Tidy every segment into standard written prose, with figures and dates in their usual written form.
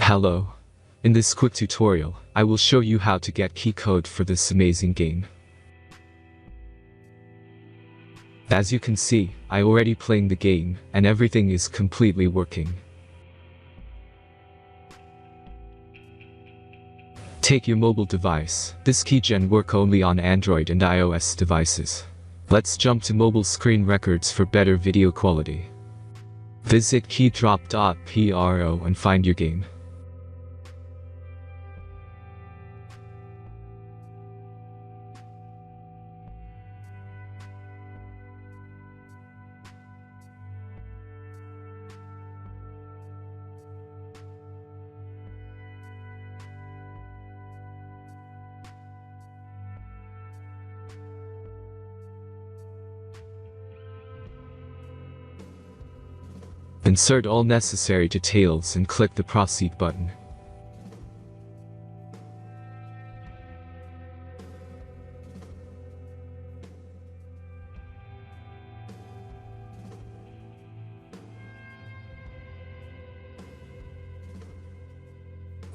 Hello. In this quick tutorial, I will show you how to get key code for this amazing game. As you can see, I already playing the game, and everything is completely working. Take your mobile device. This keygen work only on Android and iOS devices. Let's jump to mobile screen records for better video quality. Visit keydrop.pro and find your game. Insert all necessary details and click the Proceed button.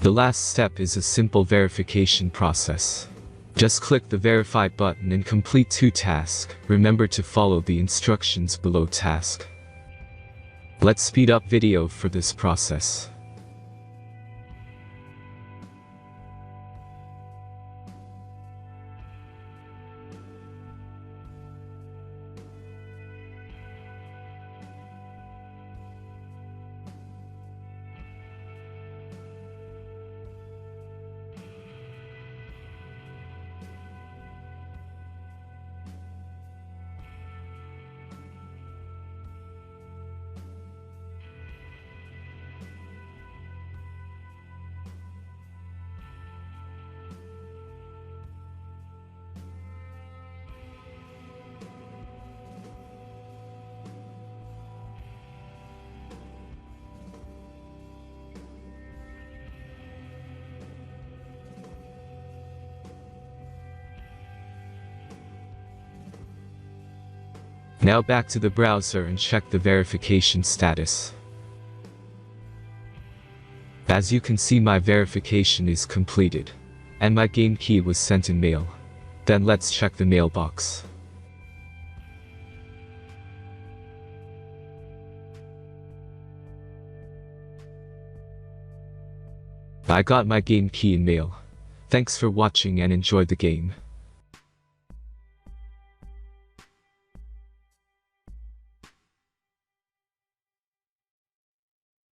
The last step is a simple verification process. Just click the Verify button and complete 2 tasks. Remember to follow the instructions below task. Let's speed up video for this process. Now back to the browser and check the verification status. As you can see, my verification is completed, and my game key was sent in mail. Then let's check the mailbox. I got my game key in mail. Thanks for watching and enjoy the game.